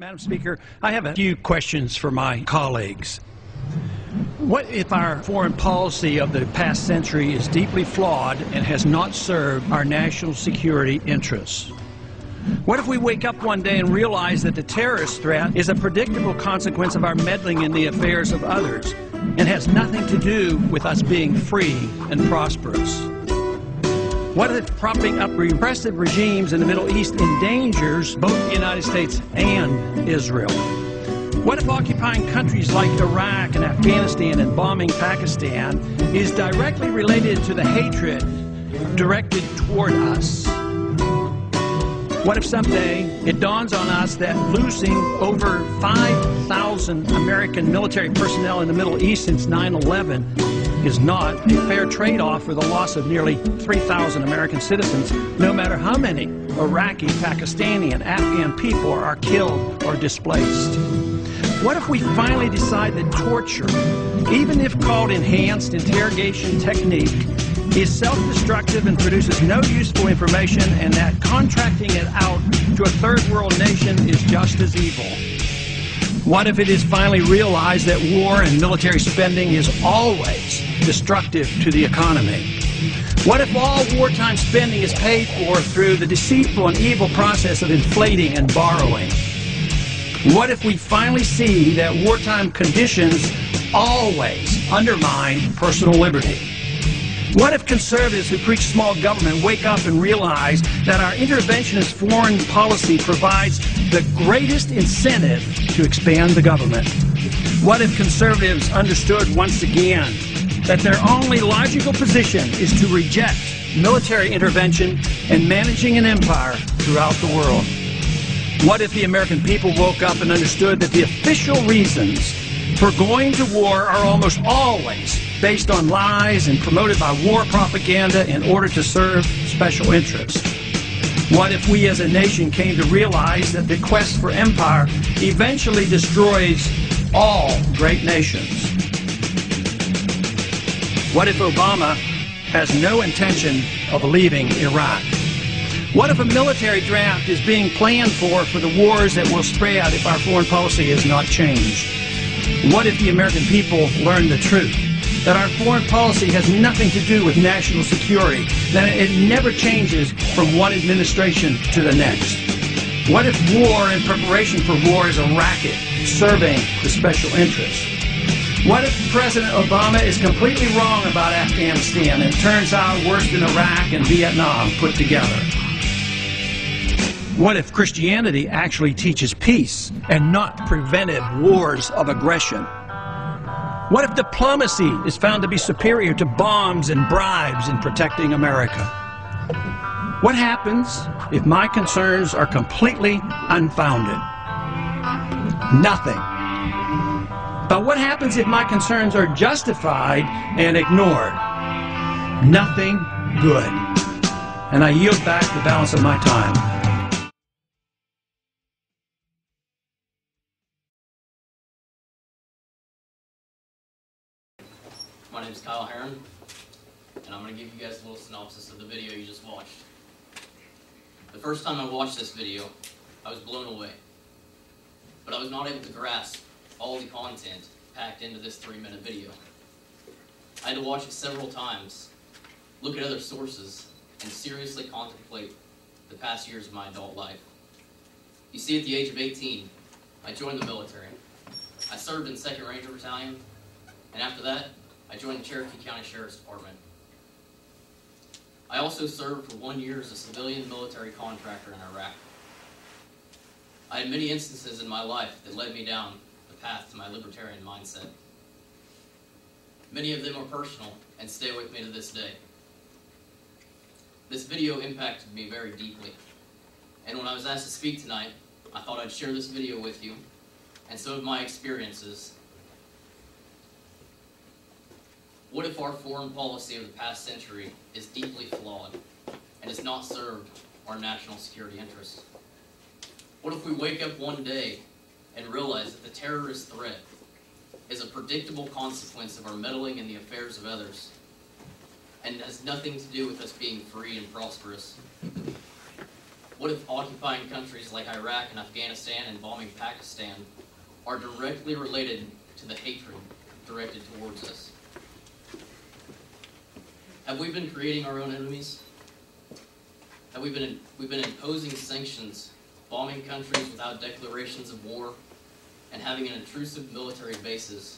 Madam Speaker, I have a few questions for my colleagues. What if our foreign policy of the past century is deeply flawed and has not served our national security interests? What if we wake up one day and realize that the terrorist threat is a predictable consequence of our meddling in the affairs of others and has nothing to do with us being free and prosperous? What if propping up repressive regimes in the Middle East endangers both the United States and Israel? What if occupying countries like Iraq and Afghanistan and bombing Pakistan is directly related to the hatred directed toward us? What if someday it dawns on us that losing over 5,000 American military personnel in the Middle East since 9/11 is not a fair trade-off for the loss of nearly 3,000 American citizens, no matter how many Iraqi, Pakistani, and Afghan people are killed or displaced? What if we finally decide that torture, even if called enhanced interrogation technique, is self-destructive and produces no useful information, and that contracting it out to a third world nation is just as evil? What if it is finally realized that war and military spending is always destructive to the economy? What if all wartime spending is paid for through the deceitful and evil process of inflating and borrowing? What if we finally see that wartime conditions always undermine personal liberty? What if conservatives who preach small government wake up and realize that our interventionist foreign policy provides the greatest incentive to expand the government? What if conservatives understood once again that their only logical position is to reject military intervention and managing an empire throughout the world? What if the American people woke up and understood that the official reasons for going to war are almost always based on lies and promoted by war propaganda in order to serve special interests? What if we as a nation came to realize that the quest for empire eventually destroys all great nations? What if Obama has no intention of leaving Iraq? What if a military draft is being planned for the wars that will spread if our foreign policy is not changed? What if the American people learn the truth, that our foreign policy has nothing to do with national security, that it never changes from one administration to the next? What if war and preparation for war is a racket serving the special interests? What if President Obama is completely wrong about Afghanistan and it turns out worse than Iraq and Vietnam put together? What if Christianity actually teaches peace and not preventive wars of aggression? What if diplomacy is found to be superior to bombs and bribes in protecting America? What happens if my concerns are completely unfounded? Nothing. But what happens if my concerns are justified and ignored? Nothing good. And I yield back the balance of my time. My name is Kyle Herron, and I'm going to give you guys a little synopsis of the video you just watched. The first time I watched this video, I was blown away, but I was not able to grasp all the content packed into this 3-minute video. I had to watch it several times, look at other sources, and seriously contemplate the past years of my adult life. You see, at the age of 18, I joined the military. I served in 2nd Ranger Battalion, and after that, I joined the Cherokee County Sheriff's Department. I also served for 1 year as a civilian military contractor in Iraq. I had many instances in my life that led me down the path to my libertarian mindset. Many of them are personal and stay with me to this day. This video impacted me very deeply, and when I was asked to speak tonight, I thought I'd share this video with you and some of my experiences. What if our foreign policy of the past century is deeply flawed and has not served our national security interests? What if we wake up one day and realize that the terrorist threat is a predictable consequence of our meddling in the affairs of others and has nothing to do with us being free and prosperous? What if occupying countries like Iraq and Afghanistan and bombing Pakistan are directly related to the hatred directed towards us? Have we been creating our own enemies? Have we've been imposing sanctions, bombing countries without declarations of war, and having an intrusive military bases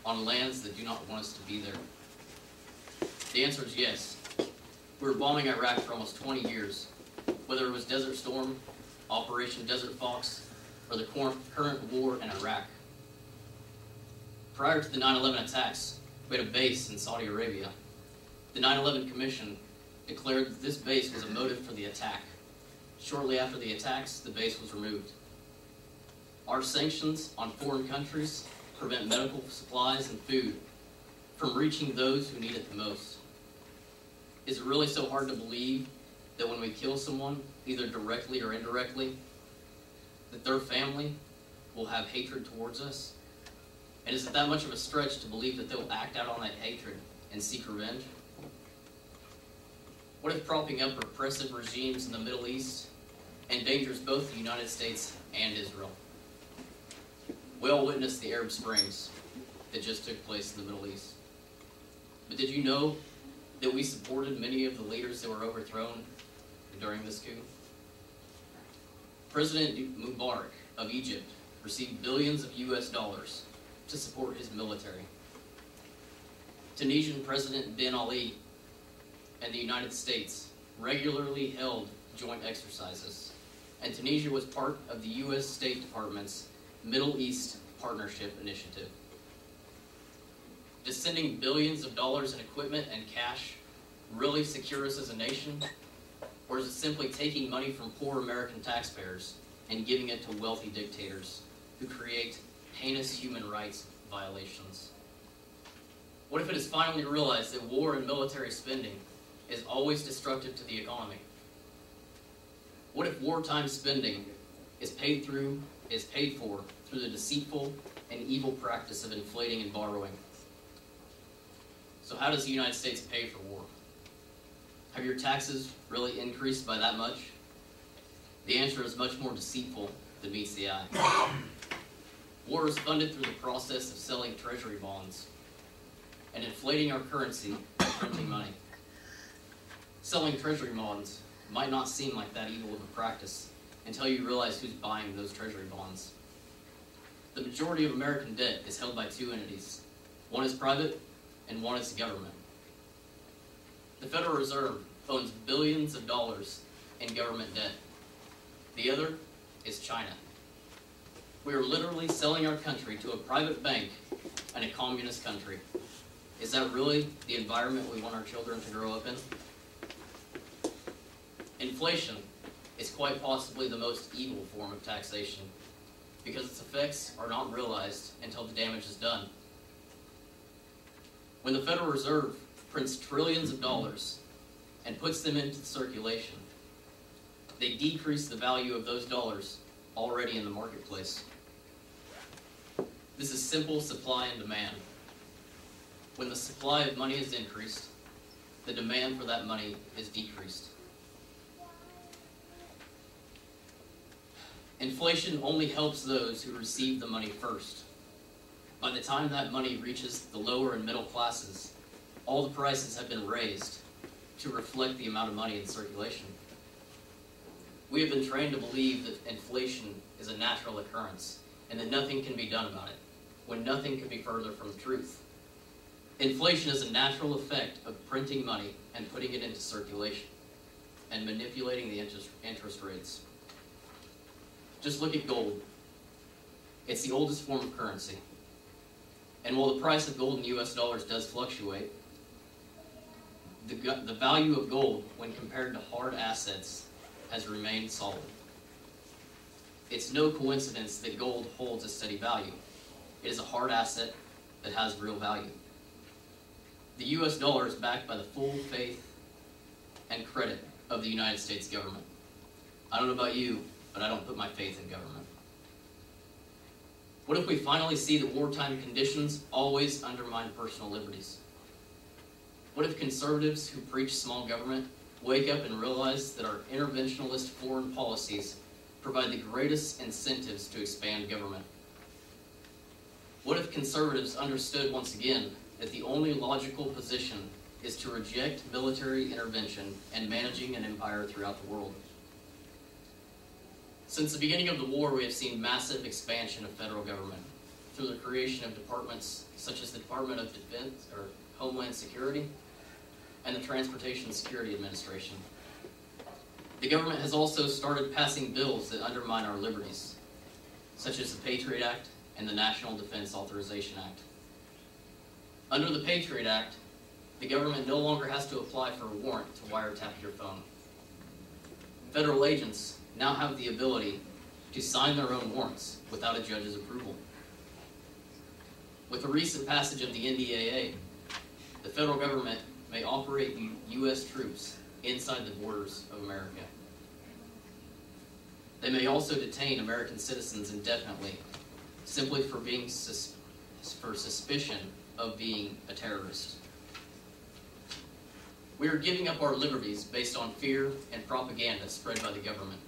on lands that do not want us to be there? The answer is yes. We were bombing Iraq for almost 20 years, whether it was Desert Storm, Operation Desert Fox, or the current war in Iraq. Prior to the 9/11 attacks, we had a base in Saudi Arabia. The 9/11 Commission declared that this base was a motive for the attack. Shortly after the attacks, the base was removed. Our sanctions on foreign countries prevent medical supplies and food from reaching those who need it the most. Is it really so hard to believe that when we kill someone, either directly or indirectly, that their family will have hatred towards us? And is it that much of a stretch to believe that they'll act out on that hatred and seek revenge? What if propping up repressive regimes in the Middle East endangers both the United States and Israel? We all witnessed the Arab Springs that just took place in the Middle East. But did you know that we supported many of the leaders that were overthrown during this coup? President Mubarak of Egypt received billions of US dollars to support his military. Tunisian President Ben Ali and the United States regularly held joint exercises, and Tunisia was part of the U.S. State Department's Middle East Partnership Initiative. Does sending billions of dollars in equipment and cash really secure us as a nation? Or is it simply taking money from poor American taxpayers and giving it to wealthy dictators who create heinous human rights violations? What if it is finally realized that war and military spending is always destructive to the economy? What if wartime spending is paid for through the deceitful and evil practice of inflating and borrowing? So how does the United States pay for war? Have your taxes really increased by that much? The answer is much more deceitful than meets the eye. War is funded through the process of selling treasury bonds and inflating our currency by printing money. Selling treasury bonds might not seem like that evil of a practice until you realize who's buying those treasury bonds. The majority of American debt is held by two entities. One is private and one is the government. The Federal Reserve owns billions of dollars in government debt. The other is China. We are literally selling our country to a private bank in a communist country. Is that really the environment we want our children to grow up in? Inflation is quite possibly the most evil form of taxation because its effects are not realized until the damage is done. When the Federal Reserve prints trillions of dollars and puts them into circulation, they decrease the value of those dollars already in the marketplace. This is simple supply and demand. When the supply of money is increased, the demand for that money is decreased. Inflation only helps those who receive the money first. By the time that money reaches the lower and middle classes, all the prices have been raised to reflect the amount of money in circulation. We have been trained to believe that inflation is a natural occurrence and that nothing can be done about it, when nothing could be further from the truth. Inflation is a natural effect of printing money and putting it into circulation and manipulating the interest rates. Just look at gold. It's the oldest form of currency. And while the price of gold in US dollars does fluctuate, the value of gold when compared to hard assets has remained solid. It's no coincidence that gold holds a steady value. It is a hard asset that has real value. The US dollar is backed by the full faith and credit of the United States government. I don't know about you, but I don't put my faith in government. What if we finally see that wartime conditions always undermine personal liberties? What if conservatives who preach small government wake up and realize that our interventionist foreign policies provide the greatest incentives to expand government? What if conservatives understood once again that the only logical position is to reject military intervention and managing an empire throughout the world? Since the beginning of the war, we have seen massive expansion of federal government through the creation of departments such as the Department of Defense or Homeland Security and the Transportation Security Administration. The government has also started passing bills that undermine our liberties, such as the Patriot Act and the National Defense Authorization Act. Under the Patriot Act, the government no longer has to apply for a warrant to wiretap your phone. Federal agents now have the ability to sign their own warrants without a judge's approval. With the recent passage of the NDAA, the federal government may operate U.S. troops inside the borders of America. They may also detain American citizens indefinitely, simply for being for suspicion of being a terrorist. We are giving up our liberties based on fear and propaganda spread by the government.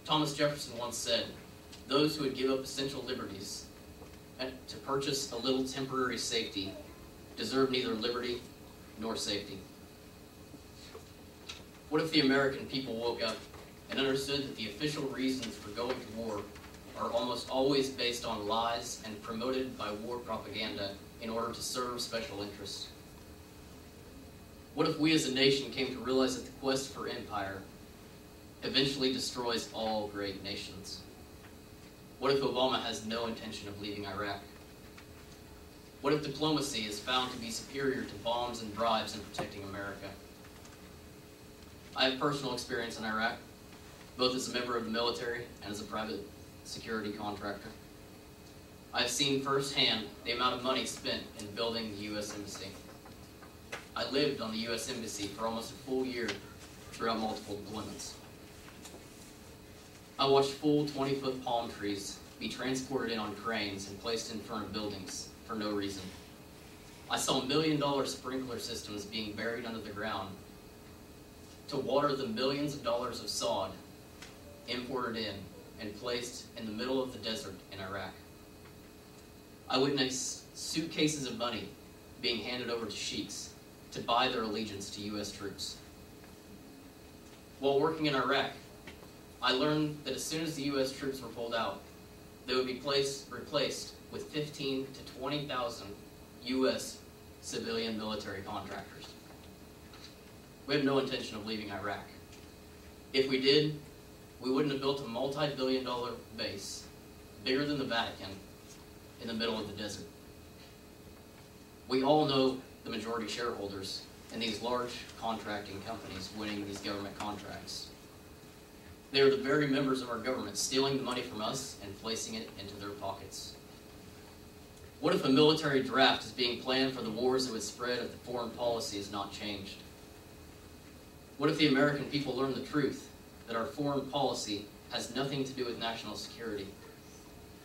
Thomas Jefferson once said, "Those who would give up essential liberties to purchase a little temporary safety deserve neither liberty nor safety." What if the American people woke up and understood that the official reasons for going to war are almost always based on lies and promoted by war propaganda in order to serve special interests? What if we as a nation came to realize that the quest for empire eventually destroys all great nations? What if Obama has no intention of leaving Iraq? What if diplomacy is found to be superior to bombs and bribes in protecting America? I have personal experience in Iraq, both as a member of the military and as a private security contractor. I have seen firsthand the amount of money spent in building the U.S. Embassy. I lived on the U.S. Embassy for almost a full year throughout multiple deployments. I watched full 20-foot palm trees be transported in on cranes and placed in front of buildings for no reason. I saw million-dollar sprinkler systems being buried under the ground to water the millions of dollars of sod imported in and placed in the middle of the desert in Iraq. I witnessed suitcases of money being handed over to sheiks to buy their allegiance to U.S. troops. While working in Iraq, I learned that as soon as the U.S. troops were pulled out, they would be replaced with 15,000 to 20,000 U.S. civilian military contractors. We have no intention of leaving Iraq. If we did, we wouldn't have built a multi-billion-dollar base, bigger than the Vatican, in the middle of the desert. We all know the majority shareholders in these large contracting companies winning these government contracts. They are the very members of our government stealing the money from us and placing it into their pockets. What if a military draft is being planned for the wars that would spread if the foreign policy is not changed? What if the American people learn the truth that our foreign policy has nothing to do with national security,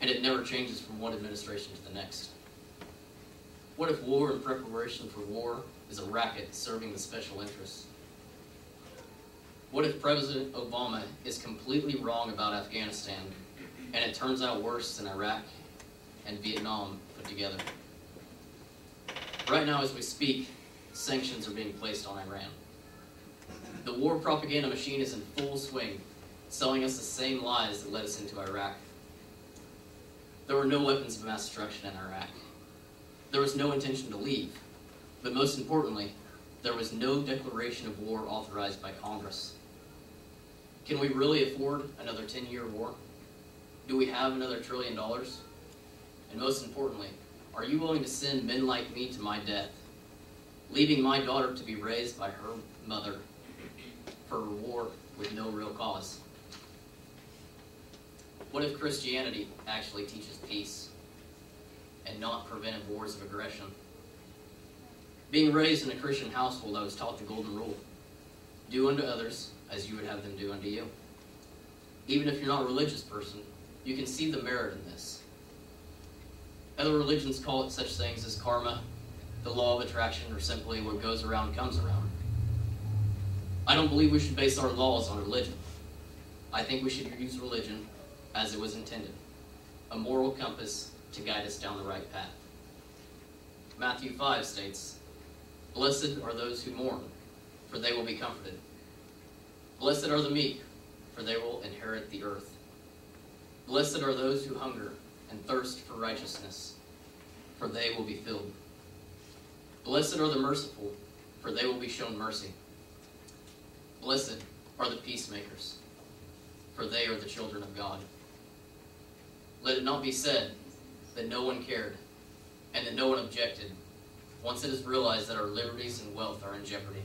and it never changes from one administration to the next? What if war and preparation for war is a racket serving the special interests? What if President Obama is completely wrong about Afghanistan, and it turns out worse than Iraq and Vietnam put together? Right now as we speak, sanctions are being placed on Iran. The war propaganda machine is in full swing, selling us the same lies that led us into Iraq. There were no weapons of mass destruction in Iraq. There was no intention to leave. But most importantly, there was no declaration of war authorized by Congress. Can we really afford another 10-year war? Do we have another $1 trillion? And most importantly, are you willing to send men like me to my death, leaving my daughter to be raised by her mother for a war with no real cause? What if Christianity actually teaches peace and not preventive wars of aggression? Being raised in a Christian household, I was taught the golden rule: do unto others as you would have them do unto you. Even if you're not a religious person, you can see the merit in this. Other religions call it such things as karma, the law of attraction, or simply what goes around comes around. I don't believe we should base our laws on religion. I think we should use religion as it was intended, a moral compass to guide us down the right path. Matthew 5 states, "Blessed are those who mourn, for they will be comforted. Blessed are the meek, for they will inherit the earth. Blessed are those who hunger and thirst for righteousness, for they will be filled. Blessed are the merciful, for they will be shown mercy. Blessed are the peacemakers, for they are the children of God." Let it not be said that no one cared and that no one objected once it is realized that our liberties and wealth are in jeopardy.